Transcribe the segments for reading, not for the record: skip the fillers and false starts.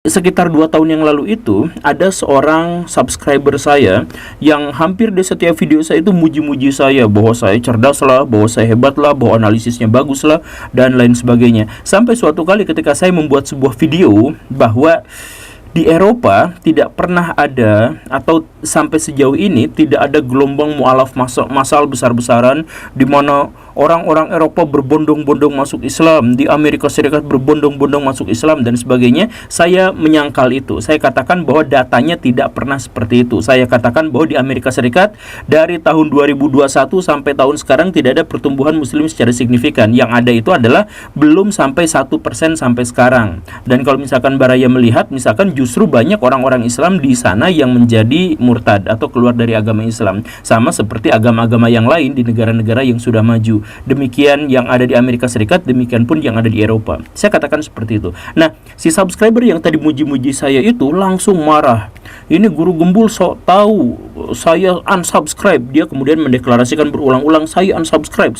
Sekitar 2 tahun yang lalu itu ada seorang subscriber saya yang hampir di setiap video saya itu muji-muji saya bahwa saya cerdas lah, bahwa saya hebat lah, bahwa analisisnya bagus lah, dan lain sebagainya. Sampai suatu kali ketika saya membuat sebuah video bahwa di Eropa tidak pernah ada, atau sampai sejauh ini tidak ada gelombang mualaf massal besar-besaran di mana orang-orang Eropa berbondong-bondong masuk Islam, di Amerika Serikat berbondong-bondong masuk Islam dan sebagainya. Saya menyangkal itu. Saya katakan bahwa datanya tidak pernah seperti itu. Saya katakan bahwa di Amerika Serikat dari tahun 2021 sampai tahun sekarang tidak ada pertumbuhan muslim secara signifikan. Yang ada itu adalah belum sampai 1% sampai sekarang. Dan kalau misalkan Baraya melihat, misalkan justru banyak orang-orang Islam di sana yang menjadi murtad atau keluar dari agama Islam, sama seperti agama-agama yang lain di negara-negara yang sudah maju. Demikian yang ada di Amerika Serikat, demikian pun yang ada di Eropa. Saya katakan seperti itu. Nah, si subscriber yang tadi muji-muji saya itu langsung marah. Ini guru gembul sok tahu, saya unsubscribe. Dia kemudian mendeklarasikan berulang-ulang, saya unsubscribe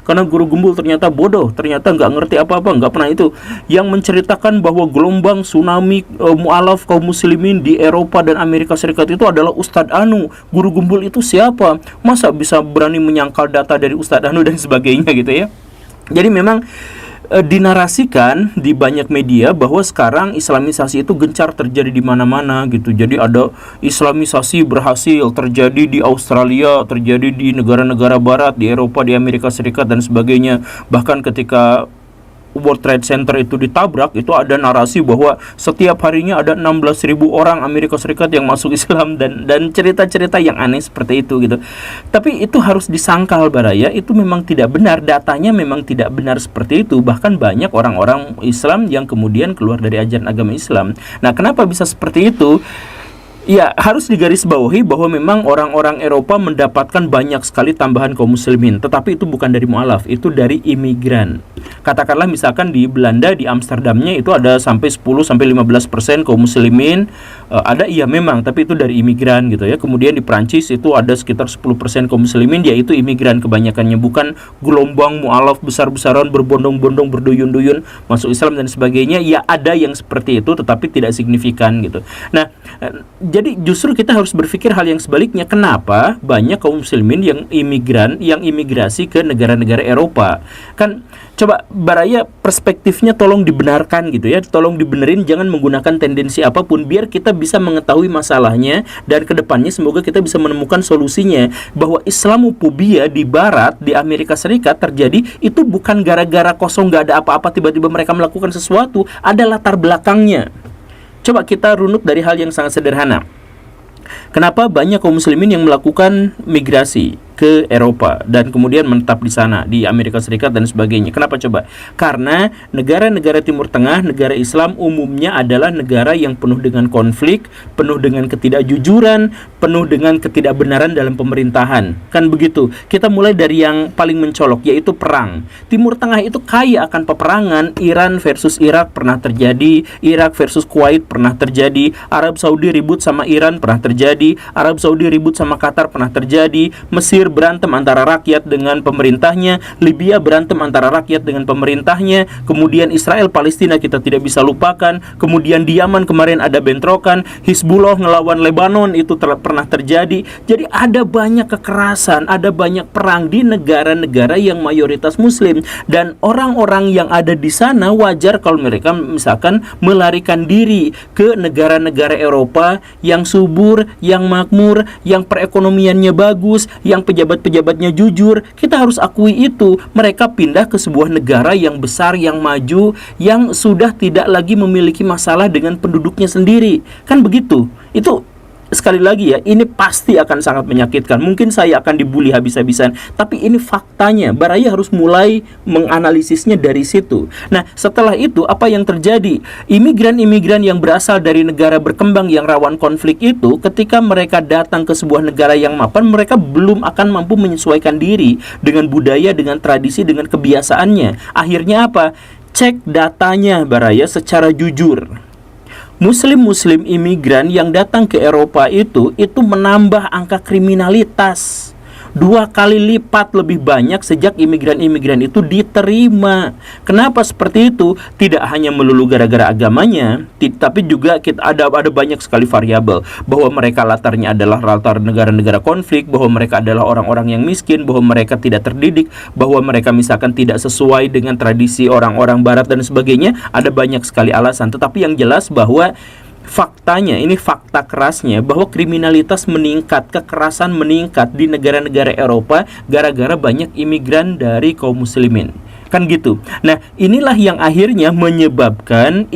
karena guru gembul ternyata bodoh, ternyata nggak ngerti apa-apa, nggak pernah itu. Yang menceritakan bahwa gelombang tsunami mualaf kaum muslimin di Eropa dan Amerika Serikat itu adalah Ustadz Anu. Guru gembul itu siapa? Masa bisa berani menyangkal data dari Ustadz Anu dan sebagainya gitu ya. Jadi memang dinarasikan di banyak media bahwa sekarang islamisasi itu gencar terjadi di mana-mana gitu. Jadi ada islamisasi berhasil terjadi di Australia, terjadi di negara-negara barat, di Eropa, di Amerika Serikat dan sebagainya. Bahkan ketika World Trade Center itu ditabrak, itu ada narasi bahwa setiap harinya ada 16.000 orang Amerika Serikat yang masuk Islam dan cerita-cerita yang aneh seperti itu gitu. Tapi itu harus disangkal Baraya, itu memang tidak benar, datanya memang tidak benar seperti itu. Bahkan banyak orang-orang Islam yang kemudian keluar dari ajaran agama Islam. Nah, kenapa bisa seperti itu? Ya, harus digarisbawahi bahwa memang orang-orang Eropa mendapatkan banyak sekali tambahan kaum muslimin, tetapi itu bukan dari mualaf, itu dari imigran. Katakanlah misalkan di Belanda, di Amsterdamnya itu ada sampai 10-15% kaum muslimin, ada iya memang, tapi itu dari imigran gitu ya. Kemudian di Prancis itu ada sekitar 10% kaum muslimin, yaitu imigran kebanyakannya, bukan gelombang mualaf besar-besaran berbondong-bondong, berduyun-duyun masuk Islam dan sebagainya. Ya ada yang seperti itu, tetapi tidak signifikan gitu. Nah, jadi justru kita harus berpikir hal yang sebaliknya. Kenapa banyak kaum muslimin yang imigran, yang imigrasi ke negara-negara Eropa? Kan coba Baraya perspektifnya tolong dibenarkan gitu ya. Tolong dibenerin, jangan menggunakan tendensi apapun, biar kita bisa mengetahui masalahnya dan kedepannya semoga kita bisa menemukan solusinya. Bahwa Islamofobia di barat, di Amerika Serikat terjadi itu bukan gara-gara kosong gak ada apa-apa tiba-tiba mereka melakukan sesuatu, ada latar belakangnya. Coba kita runut dari hal yang sangat sederhana. Kenapa banyak kaum muslimin yang melakukan migrasi ke Eropa dan kemudian menetap di sana, di Amerika Serikat dan sebagainya? Kenapa coba? Karena negara-negara Timur Tengah, negara Islam umumnya adalah negara yang penuh dengan konflik, penuh dengan ketidakjujuran, penuh dengan ketidakbenaran dalam pemerintahan. Kan begitu. Kita mulai dari yang paling mencolok, yaitu perang. Timur Tengah itu kaya akan peperangan. Iran versus Irak pernah terjadi, Irak versus Kuwait pernah terjadi, Arab Saudi ribut sama Iran pernah terjadi, Arab Saudi ribut sama Qatar pernah terjadi, Mesir berantem antara rakyat dengan pemerintahnya, Libya berantem antara rakyat dengan pemerintahnya, kemudian Israel Palestina kita tidak bisa lupakan, kemudian di Yaman kemarin ada bentrokan, Hizbullah ngelawan Lebanon itu pernah terjadi. Jadi ada banyak kekerasan, ada banyak perang di negara-negara yang mayoritas muslim, dan orang-orang yang ada di sana wajar kalau mereka misalkan melarikan diri ke negara-negara Eropa yang subur, yang makmur, yang perekonomiannya bagus, yang pejabat-pejabatnya jujur. Kita harus akui itu. Mereka pindah ke sebuah negara yang besar, yang maju, yang sudah tidak lagi memiliki masalah dengan penduduknya sendiri. Kan begitu. Itu sekali lagi ya, ini pasti akan sangat menyakitkan. Mungkin saya akan dibully habis-habisan, tapi ini faktanya. Baraya harus mulai menganalisisnya dari situ. Nah, setelah itu apa yang terjadi? Imigran-imigran yang berasal dari negara berkembang yang rawan konflik itu, ketika mereka datang ke sebuah negara yang mapan, mereka belum akan mampu menyesuaikan diri dengan budaya, dengan tradisi, dengan kebiasaannya. Akhirnya apa? Cek datanya Baraya secara jujur. Muslim-muslim imigran yang datang ke Eropa itu menambah angka kriminalitas. 2 kali lipat lebih banyak sejak imigran-imigran itu diterima. Kenapa seperti itu? Tidak hanya melulu gara-gara agamanya, tapi juga ada banyak sekali variabel, bahwa mereka latarnya adalah latar negara-negara konflik, bahwa mereka adalah orang-orang yang miskin, bahwa mereka tidak terdidik, bahwa mereka misalkan tidak sesuai dengan tradisi orang-orang barat dan sebagainya. Ada banyak sekali alasan, tetapi yang jelas bahwa faktanya, ini fakta kerasnya, bahwa kriminalitas meningkat, kekerasan meningkat di negara-negara Eropa gara-gara banyak imigran dari kaum muslimin. Kan gitu. Nah, inilah yang akhirnya menyebabkan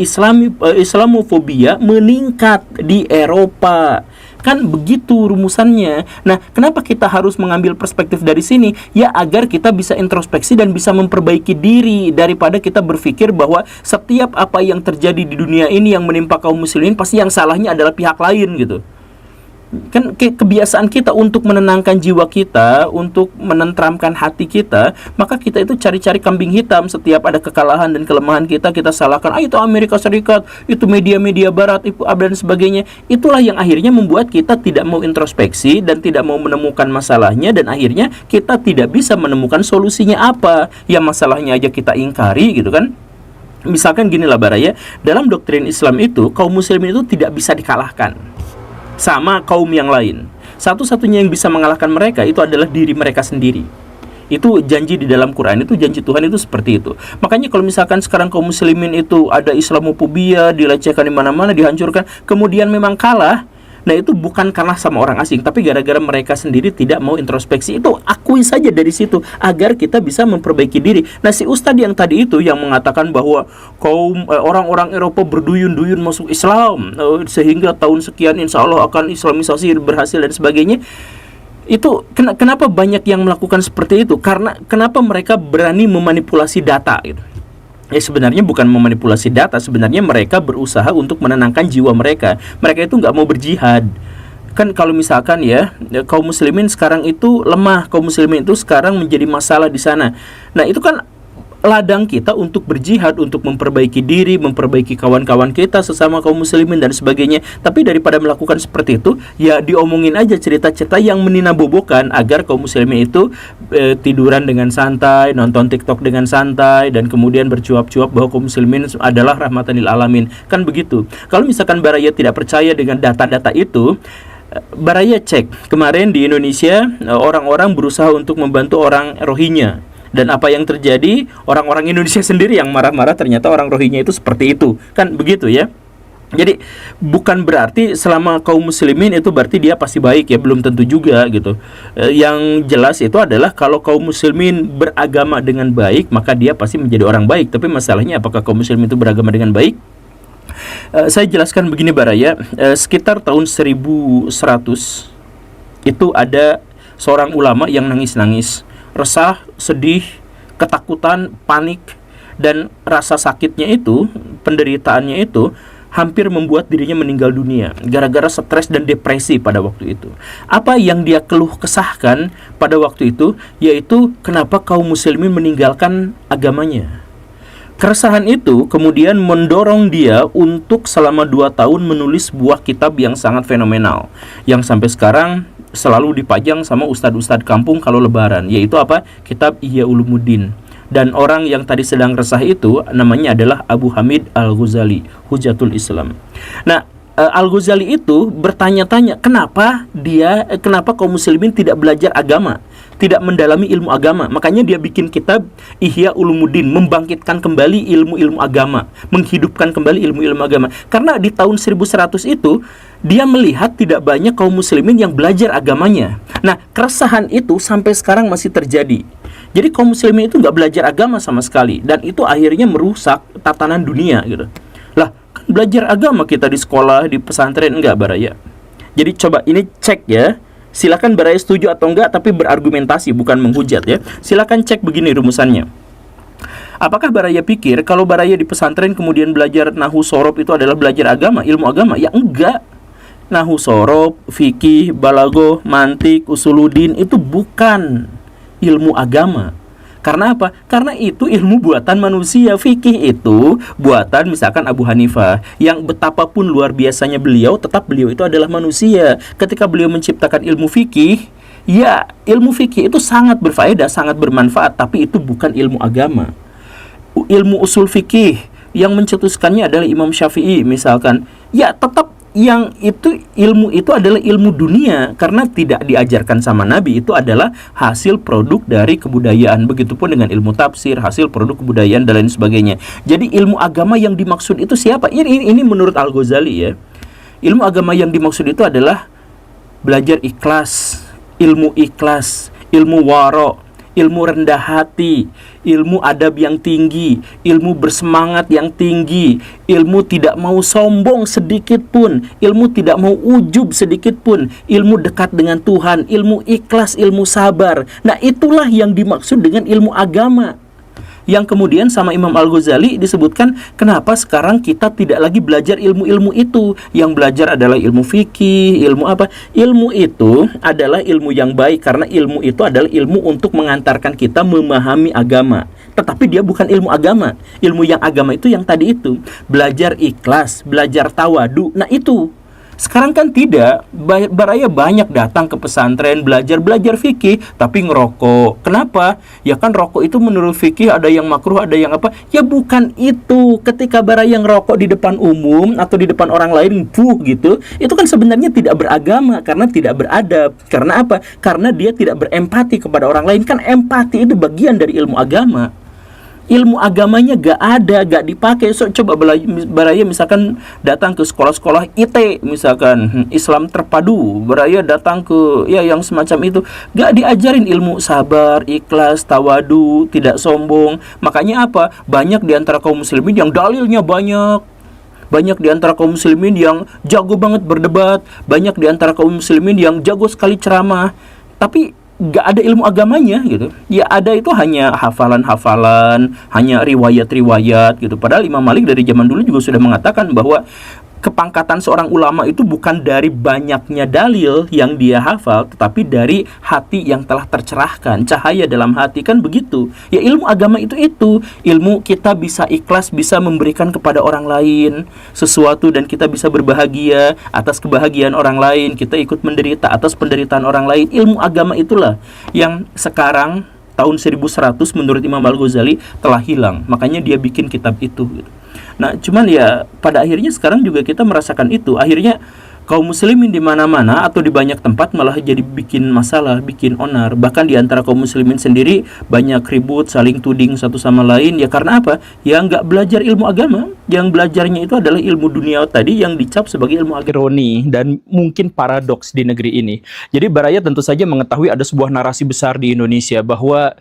Islamofobia meningkat di Eropa. Kan begitu rumusannya. Nah, kenapa kita harus mengambil perspektif dari sini? Ya, agar kita bisa introspeksi dan bisa memperbaiki diri, daripada kita berpikir bahwa setiap apa yang terjadi di dunia ini yang menimpa kaum muslimin pasti yang salahnya adalah pihak lain gitu. Kan kebiasaan kita untuk menenangkan jiwa kita, untuk menenteramkan hati kita, maka kita itu cari-cari kambing hitam. Setiap ada kekalahan dan kelemahan kita salahkan, itu Amerika Serikat, itu media-media barat, itu dan sebagainya. Itulah yang akhirnya membuat kita tidak mau introspeksi dan tidak mau menemukan masalahnya, dan akhirnya kita tidak bisa menemukan solusinya apa. Ya, masalahnya aja kita ingkari gitu kan. Misalkan gini lah Baraya, dalam doktrin Islam itu kaum muslimin itu tidak bisa dikalahkan sama kaum yang lain. Satu-satunya yang bisa mengalahkan mereka itu adalah diri mereka sendiri. Itu janji di dalam Quran, itu janji Tuhan itu seperti itu. Makanya kalau misalkan sekarang kaum muslimin itu ada Islamofobia, dilecehkan di mana-mana, dihancurkan, kemudian memang kalah, nah itu bukan karena sama orang asing, tapi gara-gara mereka sendiri tidak mau introspeksi. Itu akui saja dari situ, agar kita bisa memperbaiki diri. Nah, si ustadz yang tadi itu yang mengatakan bahwa kaum orang-orang Eropa berduyun-duyun masuk Islam, sehingga tahun sekian insya Allah akan islamisasi berhasil dan sebagainya, itu kenapa banyak yang melakukan seperti itu? Karena kenapa mereka berani memanipulasi data gitu. Ya, sebenarnya bukan memanipulasi data, sebenarnya mereka berusaha untuk menenangkan jiwa mereka. Mereka itu nggak mau berjihad. Kan kalau misalkan ya, kaum muslimin sekarang itu lemah, kaum muslimin itu sekarang menjadi masalah di sana. Nah, itu kan ladang kita untuk berjihad, untuk memperbaiki diri, memperbaiki kawan-kawan kita sesama kaum muslimin dan sebagainya. Tapi daripada melakukan seperti itu, ya diomongin aja cerita-cerita yang meninabobokan agar kaum muslimin itu tiduran dengan santai, nonton TikTok dengan santai, dan kemudian bercuap-cuap bahwa kaum muslimin adalah rahmatan lil alamin. Kan begitu. Kalau misalkan Baraya tidak percaya dengan data-data itu, Baraya cek kemarin di Indonesia, orang-orang berusaha untuk membantu orang Rohingya. Dan apa yang terjadi? Orang-orang Indonesia sendiri yang marah-marah, ternyata orang Rohingya itu seperti itu. Kan begitu ya. Jadi bukan berarti selama kaum muslimin itu berarti dia pasti baik ya, belum tentu juga gitu. Yang jelas itu adalah kalau kaum muslimin beragama dengan baik, maka dia pasti menjadi orang baik. Tapi masalahnya apakah kaum muslimin itu beragama dengan baik? Saya jelaskan begini Baraya, sekitar tahun 1100 itu ada seorang ulama yang nangis-nangis, resah, sedih, ketakutan, panik, dan rasa sakitnya itu, penderitaannya itu hampir membuat dirinya meninggal dunia gara-gara stres dan depresi pada waktu itu. Apa yang dia keluh kesahkan pada waktu itu yaitu kenapa kaum muslimin meninggalkan agamanya. Keresahan itu kemudian mendorong dia untuk selama 2 tahun menulis sebuah kitab yang sangat fenomenal, yang sampai sekarang selalu dipajang sama ustadz-ustadz kampung kalau lebaran, yaitu apa? Kitab Ihya Ulumuddin. Dan orang yang tadi sedang resah itu namanya adalah Abu Hamid Al-Ghazali, Hujatul Islam. Nah, Al-Ghazali itu bertanya-tanya kenapa kaum muslimin tidak belajar agama, tidak mendalami ilmu agama. Makanya dia bikin kitab Ihya Ulumuddin, membangkitkan kembali ilmu-ilmu agama, menghidupkan kembali ilmu-ilmu agama. Karena di tahun 1100 itu dia melihat tidak banyak kaum muslimin yang belajar agamanya. Nah, keresahan itu sampai sekarang masih terjadi. Jadi kaum muslimin itu nggak belajar agama sama sekali, dan itu akhirnya merusak tatanan dunia gitu. Lah, kan belajar agama kita di sekolah, di pesantren, enggak Baraya? Jadi coba ini cek ya. Silakan Baraya setuju atau enggak, tapi berargumentasi, bukan menghujat ya. Silakan cek begini rumusannya. Apakah Baraya pikir kalau Baraya di pesantren kemudian belajar nahu sorob itu adalah belajar agama, ilmu agama? Ya enggak. Nahu sorob, fikih, balagoh, mantik, usuludin itu bukan ilmu agama. Karena apa? Karena itu ilmu buatan manusia. Fikih itu buatan misalkan Abu Hanifah, yang betapapun luar biasanya beliau, tetap beliau itu adalah manusia. Ketika beliau menciptakan ilmu fikih, Ya, ilmu fikih itu sangat berfaedah, sangat bermanfaat, tapi itu bukan ilmu agama. Ilmu usul fikih yang mencetuskannya adalah Imam Syafi'i misalkan, ya tetap yang itu ilmu itu adalah ilmu dunia karena tidak diajarkan sama Nabi, itu adalah hasil produk dari kebudayaan. Begitupun dengan ilmu tafsir, hasil produk kebudayaan dan lain sebagainya. Jadi ilmu agama yang dimaksud itu siapa? Ini menurut Al-Ghazali ya. Ilmu agama yang dimaksud itu adalah belajar ikhlas, ilmu waro, ilmu rendah hati, ilmu adab yang tinggi, ilmu bersemangat yang tinggi, ilmu tidak mau sombong sedikit pun, ilmu tidak mau ujub sedikit pun, ilmu dekat dengan Tuhan, ilmu ikhlas, ilmu sabar. Nah, itulah yang dimaksud dengan ilmu agama. Yang kemudian sama Imam Al-Ghazali disebutkan kenapa sekarang kita tidak lagi belajar ilmu-ilmu itu. Yang belajar adalah ilmu fikih, ilmu apa? Ilmu itu adalah ilmu yang baik karena ilmu itu adalah ilmu untuk mengantarkan kita memahami agama. Tetapi dia bukan ilmu agama. Ilmu yang agama itu yang tadi itu. Belajar ikhlas, belajar tawadu. Nah itu. Sekarang kan tidak, Baraya banyak datang ke pesantren belajar fikih tapi ngerokok. Kenapa? Ya kan rokok itu menurut fikih ada yang makruh, ada yang apa? Ya bukan itu. Ketika Baraya ngerokok di depan umum atau di depan orang lain gitu, itu kan sebenarnya tidak beragama karena tidak beradab. Karena apa? Karena dia tidak berempati kepada orang lain. Kan empati itu bagian dari ilmu agama. Ilmu agamanya gak ada, gak dipakai. So, coba Baraya misalkan datang ke sekolah-sekolah IT misalkan Islam terpadu, Baraya datang ke ya yang semacam itu, gak diajarin ilmu sabar, ikhlas, tawadu, tidak sombong. Makanya apa? Banyak di antara kaum muslimin yang dalilnya banyak di antara kaum muslimin yang jago banget berdebat, banyak di antara kaum muslimin yang jago sekali ceramah, tapi gak ada ilmu agamanya gitu. Ya ada itu hanya hafalan-hafalan, hanya riwayat-riwayat gitu. Padahal Imam Malik dari zaman dulu juga sudah mengatakan bahwa kepangkatan seorang ulama itu bukan dari banyaknya dalil yang dia hafal, tetapi dari hati yang telah tercerahkan, cahaya dalam hati, kan begitu. Ya ilmu agama itu ilmu kita bisa ikhlas, bisa memberikan kepada orang lain sesuatu dan kita bisa berbahagia atas kebahagiaan orang lain, kita ikut menderita atas penderitaan orang lain. Ilmu agama itulah yang sekarang tahun 1100 menurut Imam Al-Ghazali telah hilang. Makanya dia bikin kitab itu gitu. Nah, cuman ya pada akhirnya sekarang juga kita merasakan itu. Akhirnya kaum muslimin di mana-mana atau di banyak tempat malah jadi bikin masalah, bikin onar. Bahkan di antara kaum muslimin sendiri banyak ribut, saling tuding satu sama lain. Ya karena apa? Ya nggak belajar ilmu agama. Yang belajarnya itu adalah ilmu dunia tadi yang dicap sebagai ilmu agama. Ironi dan mungkin paradoks di negeri ini. Jadi Baraya tentu saja mengetahui ada sebuah narasi besar di Indonesia bahwa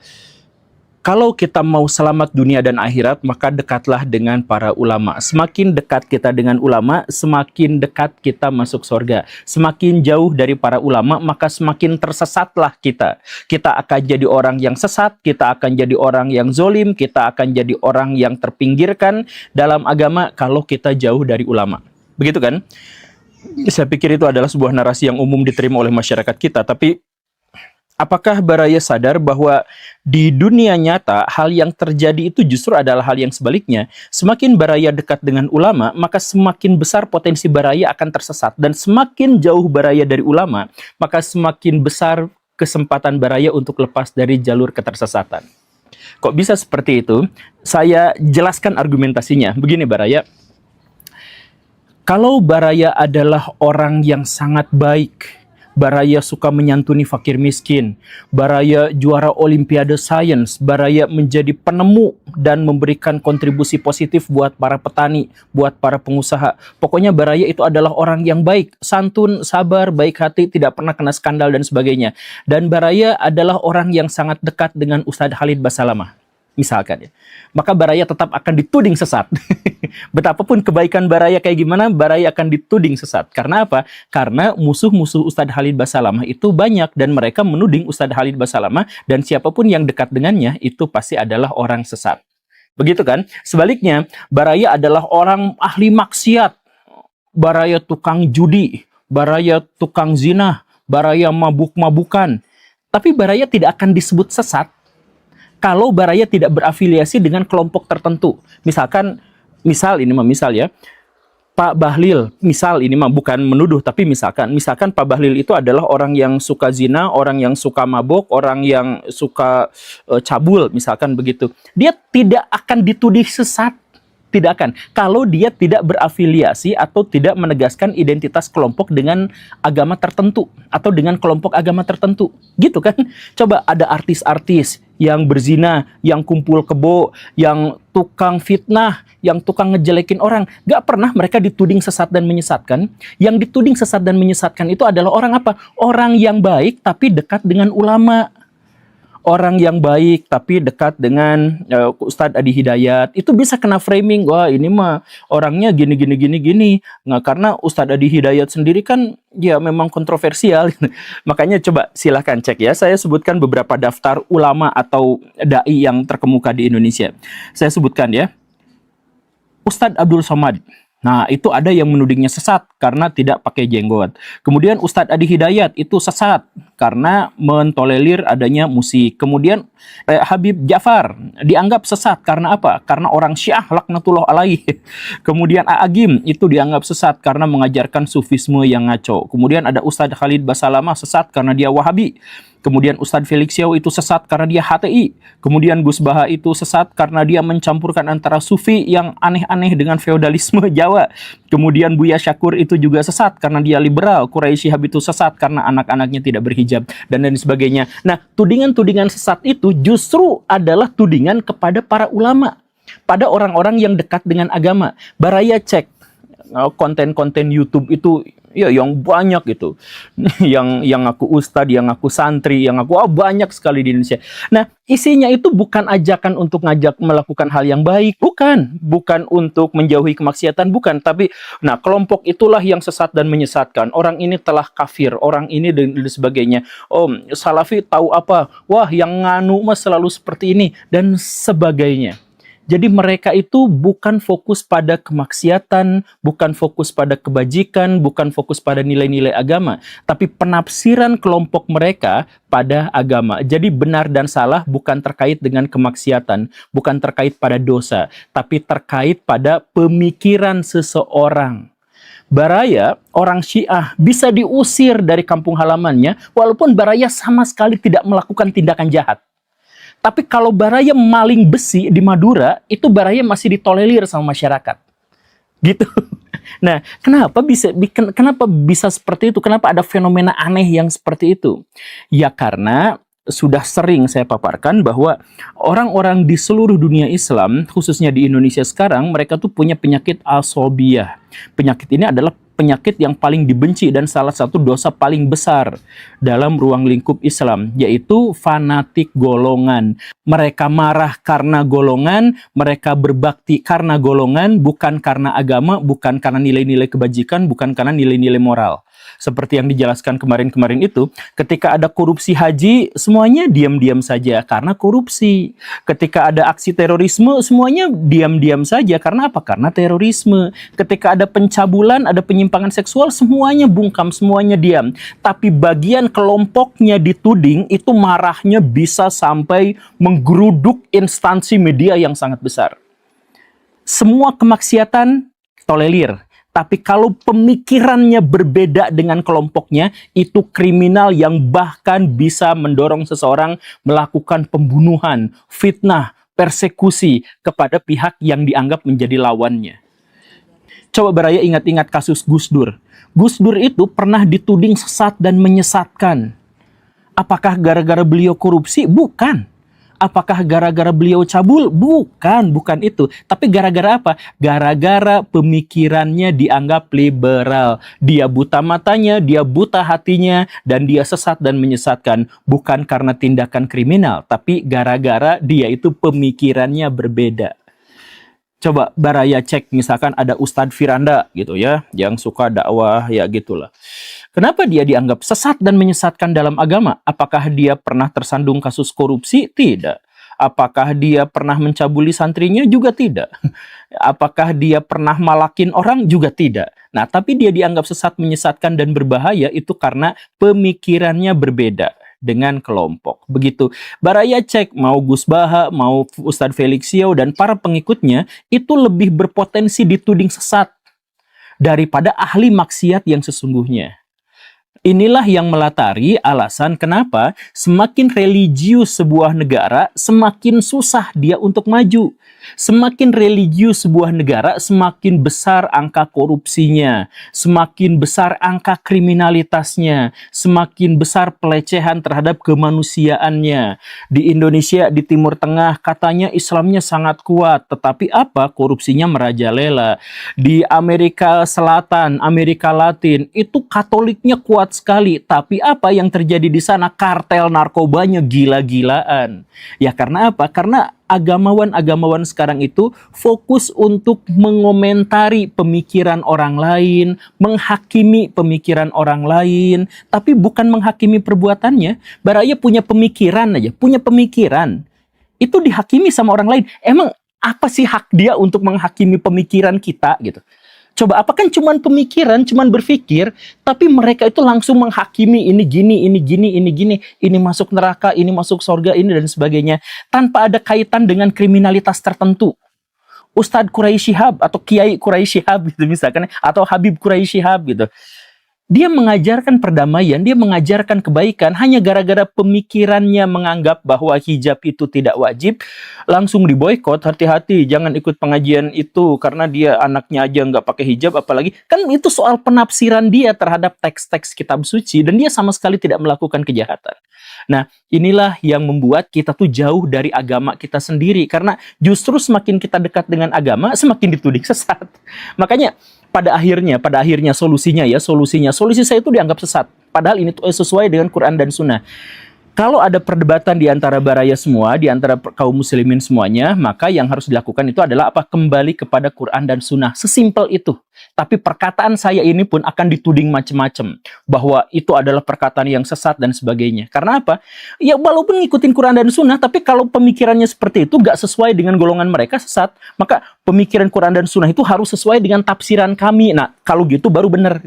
kalau kita mau selamat dunia dan akhirat, maka dekatlah dengan para ulama. Semakin dekat kita dengan ulama, semakin dekat kita masuk surga. Semakin jauh dari para ulama, maka semakin tersesatlah kita. Kita akan jadi orang yang sesat, kita akan jadi orang yang zolim, kita akan jadi orang yang terpinggirkan dalam agama kalau kita jauh dari ulama. Begitu kan? Saya pikir itu adalah sebuah narasi yang umum diterima oleh masyarakat kita, tapi apakah Baraya sadar bahwa di dunia nyata hal yang terjadi itu justru adalah hal yang sebaliknya? Semakin Baraya dekat dengan ulama, maka semakin besar potensi Baraya akan tersesat. Dan semakin jauh Baraya dari ulama, maka semakin besar kesempatan Baraya untuk lepas dari jalur ketersesatan. Kok bisa seperti itu? Saya jelaskan argumentasinya. Begini Baraya, kalau Baraya adalah orang yang sangat baik, Baraya suka menyantuni fakir miskin, Baraya juara Olimpiade Sains, Baraya menjadi penemu dan memberikan kontribusi positif buat para petani, buat para pengusaha. Pokoknya Baraya itu adalah orang yang baik, santun, sabar, baik hati, tidak pernah kena skandal dan sebagainya. Dan Baraya adalah orang yang sangat dekat dengan Ustadz Khalid Basalamah, misalkan ya. Maka Baraya tetap akan dituding sesat. Betapapun kebaikan Baraya kayak gimana, Baraya akan dituding sesat. Karena apa? Karena musuh-musuh Ustadz Khalid Basalamah itu banyak dan mereka menuding Ustadz Khalid Basalamah dan siapapun yang dekat dengannya itu pasti adalah orang sesat. Begitu kan? Sebaliknya, Baraya adalah orang ahli maksiat. Baraya tukang judi, Baraya tukang zina, Baraya mabuk-mabukan. Tapi Baraya tidak akan disebut sesat kalau Baraya tidak berafiliasi dengan kelompok tertentu. Misal ya, Pak Bahlil, misal ini mah bukan menuduh, tapi misalkan Pak Bahlil itu adalah orang yang suka zina, orang yang suka mabok, orang yang suka cabul, misalkan begitu. Dia tidak akan dituding sesat. Tidak akan. Kalau dia tidak berafiliasi atau tidak menegaskan identitas kelompok dengan agama tertentu atau dengan kelompok agama tertentu. Gitu kan? Coba ada artis-artis yang berzina, yang kumpul kebo, yang tukang fitnah, yang tukang ngejelekin orang. Gak pernah mereka dituding sesat dan menyesatkan. Yang dituding sesat dan menyesatkan itu adalah orang apa? Orang yang baik tapi dekat dengan ulama. Orang yang baik tapi dekat dengan Ustadz Adi Hidayat, itu bisa kena framing, wah ini mah orangnya gini. Nggak, karena Ustadz Adi Hidayat sendiri kan ya memang kontroversial. Makanya coba silahkan cek ya, saya sebutkan beberapa daftar ulama atau dai yang terkemuka di Indonesia. Saya sebutkan ya, Ustadz Abdul Somad. Nah, itu ada yang menudingnya sesat karena tidak pakai jenggot. Kemudian Ustadz Adi Hidayat itu sesat karena mentolerir adanya musik. Kemudian Habib Ja'far dianggap sesat karena apa? Karena orang Syiah laknatullah alaih. Kemudian A'agim itu dianggap sesat karena mengajarkan sufisme yang ngaco. Kemudian ada Ustadz Khalid Basalamah sesat karena dia Wahabi. Kemudian Ustadz Felix Xiao itu sesat karena dia HTI. Kemudian Gus Baha itu sesat karena dia mencampurkan antara sufi yang aneh-aneh dengan feodalisme Jawa. Kemudian Buya Syakur itu juga sesat karena dia liberal. Quraisy Shihab itu sesat karena anak-anaknya tidak berhijab, dan lain sebagainya. Nah, tudingan-tudingan sesat itu justru adalah tudingan kepada para ulama, pada orang-orang yang dekat dengan agama. Baraya cek konten-konten YouTube itu ya yang banyak gitu. yang aku ustadz, yang aku santri, yang aku banyak sekali di Indonesia. Nah, isinya itu bukan ajakan untuk ngajak melakukan hal yang baik, bukan untuk menjauhi kemaksiatan, bukan, tapi nah kelompok itulah yang sesat dan menyesatkan. Orang ini telah kafir, orang ini dan sebagainya. Salafi tahu apa? Wah, yang nganu mah selalu seperti ini dan sebagainya. Jadi mereka itu bukan fokus pada kemaksiatan, bukan fokus pada kebajikan, bukan fokus pada nilai-nilai agama, tapi penafsiran kelompok mereka pada agama. Jadi benar dan salah bukan terkait dengan kemaksiatan, bukan terkait pada dosa, tapi terkait pada pemikiran seseorang. Baraya, orang Syiah, bisa diusir dari kampung halamannya, walaupun Baraya sama sekali tidak melakukan tindakan jahat. Tapi kalau Baraya maling besi di Madura, itu Baraya masih ditolerir sama masyarakat. Gitu. Nah, kenapa bisa seperti itu? Kenapa ada fenomena aneh yang seperti itu? Ya karena sudah sering saya paparkan bahwa orang-orang di seluruh dunia Islam, khususnya di Indonesia sekarang, mereka tuh punya penyakit asobiyah. Penyakit ini adalah penyakit yang paling dibenci dan salah satu dosa paling besar dalam ruang lingkup Islam, yaitu fanatik golongan. Mereka marah karena golongan, mereka berbakti karena golongan, bukan karena agama, bukan karena nilai-nilai kebajikan, bukan karena nilai-nilai moral. Seperti yang dijelaskan kemarin-kemarin itu, ketika ada korupsi haji, semuanya diam-diam saja karena korupsi. Ketika ada aksi terorisme, semuanya diam-diam saja. Karena apa? Karena terorisme. Ketika ada pencabulan, ada penyimpangan seksual, semuanya bungkam, semuanya diam. Tapi bagian kelompoknya dituding, itu marahnya bisa sampai menggeruduk instansi media yang sangat besar. Semua kemaksiatan tolerir. Tapi kalau pemikirannya berbeda dengan kelompoknya, itu kriminal yang bahkan bisa mendorong seseorang melakukan pembunuhan, fitnah, persekusi kepada pihak yang dianggap menjadi lawannya. Coba Baraya ingat-ingat kasus Gus Dur. Gus Dur itu pernah dituding sesat dan menyesatkan. Apakah gara-gara beliau korupsi? Bukan. Apakah gara-gara beliau cabul? Bukan itu. Tapi gara-gara apa? Gara-gara pemikirannya dianggap liberal. Dia buta matanya, dia buta hatinya, dan dia sesat dan menyesatkan. Bukan karena tindakan kriminal, tapi gara-gara dia itu pemikirannya berbeda. Coba Baraya cek, misalkan ada Ustadz Firanda gitu ya, yang suka dakwah ya gitulah. Kenapa dia dianggap sesat dan menyesatkan dalam agama? Apakah dia pernah tersandung kasus korupsi? Tidak. Apakah dia pernah mencabuli santrinya? Juga tidak. Apakah dia pernah malakin orang? Juga tidak. Nah, tapi dia dianggap sesat, menyesatkan, dan berbahaya itu karena pemikirannya berbeda dengan kelompok. Begitu. Baraya cek, mau Gus Baha, mau Ustadz Felix Xiao, dan para pengikutnya, itu lebih berpotensi dituding sesat daripada ahli maksiat yang sesungguhnya. Inilah yang melatari alasan kenapa semakin religius sebuah negara, semakin susah dia untuk maju. Semakin religius sebuah negara, semakin besar angka korupsinya, semakin besar angka kriminalitasnya, semakin besar pelecehan terhadap kemanusiaannya. Di Indonesia, di Timur Tengah, katanya Islamnya sangat kuat, tetapi apa? Korupsinya merajalela. Di Amerika Selatan, Amerika Latin, itu Katoliknya kuat sekali, tapi apa yang terjadi di sana? Kartel narkobanya gila-gilaan. Ya karena apa? Karena agamawan-agamawan sekarang itu fokus untuk mengomentari pemikiran orang lain, menghakimi pemikiran orang lain, tapi bukan menghakimi perbuatannya. Baraya punya pemikiran aja, punya pemikiran. Itu dihakimi sama orang lain. Emang apa sih hak dia untuk menghakimi pemikiran kita gitu? Coba, apa kan cuman pemikiran, cuman berpikir, tapi mereka itu langsung menghakimi ini gini, ini gini, ini gini, ini masuk neraka, ini masuk surga, ini dan sebagainya, tanpa ada kaitan dengan kriminalitas tertentu. Ustadz Quraisy Shihab atau Kiai Quraisy Shihab gitu misalkan, atau Habib Quraisy Shihab gitu. Dia mengajarkan perdamaian, dia mengajarkan kebaikan, hanya gara-gara pemikirannya menganggap bahwa hijab itu tidak wajib, langsung diboykot. Hati-hati, jangan ikut pengajian itu, karena dia anaknya aja nggak pakai hijab, apalagi. Kan itu soal penafsiran dia terhadap teks-teks kitab suci, dan dia sama sekali tidak melakukan kejahatan. Nah, inilah yang membuat kita tuh jauh dari agama kita sendiri, karena justru semakin kita dekat dengan agama, semakin dituding sesat. Makanya, pada akhirnya solusi saya itu dianggap sesat. Padahal ini tuh sesuai dengan Quran dan Sunnah. Kalau ada perdebatan di antara baraya semua, di antara kaum muslimin semuanya, maka yang harus dilakukan itu adalah apa? Kembali kepada Quran dan Sunnah. Sesimpel itu. Tapi perkataan saya ini pun akan dituding macam-macam. Bahwa itu adalah perkataan yang sesat dan sebagainya. Karena apa? Ya walaupun ngikutin Quran dan Sunnah, tapi kalau pemikirannya seperti itu nggak sesuai dengan golongan mereka, sesat. Maka pemikiran Quran dan Sunnah itu harus sesuai dengan tafsiran kami. Nah, kalau gitu baru benar.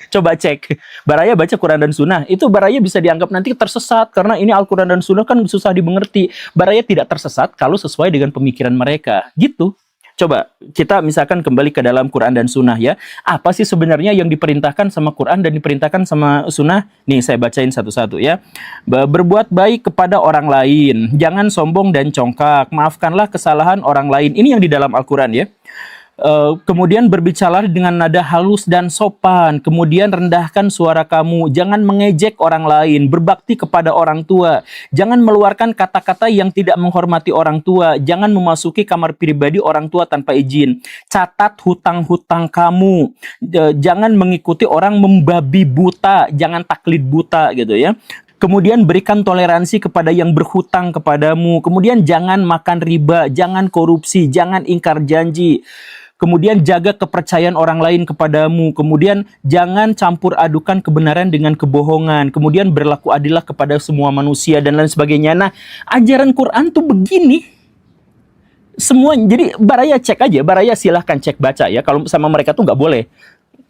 Coba cek. Baraya baca Quran dan Sunnah, itu Baraya bisa dianggap nanti tersesat. Karena ini Al-Quran dan Sunnah kan susah dimengerti. Baraya tidak tersesat kalau sesuai dengan pemikiran mereka. Gitu. Coba kita misalkan kembali ke dalam Quran dan Sunnah ya. Apa sih sebenarnya yang diperintahkan sama Quran dan diperintahkan sama Sunnah? Nih saya bacain satu-satu ya. Berbuat baik kepada orang lain. Jangan sombong dan congkak. Maafkanlah kesalahan orang lain. Ini yang di dalam Al-Quran ya. Kemudian berbicara dengan nada halus dan sopan. Kemudian rendahkan suara kamu. Jangan mengejek orang lain. Berbakti kepada orang tua. Jangan meluarkan kata-kata yang tidak menghormati orang tua. Jangan memasuki kamar pribadi orang tua tanpa izin. Catat hutang-hutang kamu. Jangan mengikuti orang membabi buta. Jangan taklid buta gitu ya. Kemudian berikan toleransi kepada yang berhutang kepadamu. Kemudian jangan makan riba, jangan korupsi, jangan ingkar janji. Kemudian jaga kepercayaan orang lain kepadamu. Kemudian jangan campur adukan kebenaran dengan kebohongan. Kemudian berlaku adillah kepada semua manusia dan lain sebagainya. Nah, ajaran Quran tuh begini. Semua, jadi Baraya cek aja. Baraya silahkan cek baca ya. Kalau sama mereka tuh nggak boleh.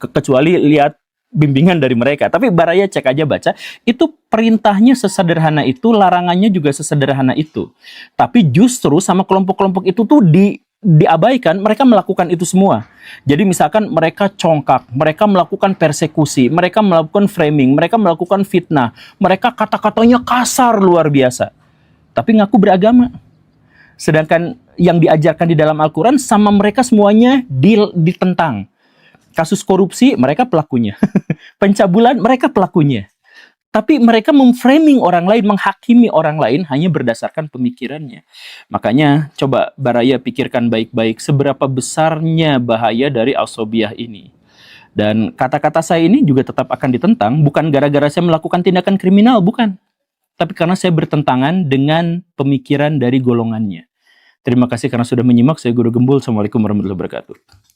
Kecuali lihat bimbingan dari mereka. Tapi Baraya cek aja baca. Itu perintahnya sesederhana itu, larangannya juga sesederhana itu. Tapi justru sama kelompok-kelompok itu tuh diabaikan, mereka melakukan itu semua. Jadi misalkan mereka congkak, mereka melakukan persekusi, mereka melakukan framing, mereka melakukan fitnah, mereka kata-katanya kasar luar biasa. Tapi ngaku beragama. Sedangkan yang diajarkan di dalam Al-Quran sama mereka semuanya ditentang. Kasus korupsi, mereka pelakunya. Pencabulan, mereka pelakunya. Tapi mereka memframing orang lain, menghakimi orang lain hanya berdasarkan pemikirannya. Makanya coba Baraya pikirkan baik-baik seberapa besarnya bahaya dari asobiyah ini. Dan kata-kata saya ini juga tetap akan ditentang, bukan gara-gara saya melakukan tindakan kriminal, bukan. Tapi karena saya bertentangan dengan pemikiran dari golongannya. Terima kasih karena sudah menyimak. Saya Guru Gembul. Assalamualaikum warahmatullahi wabarakatuh.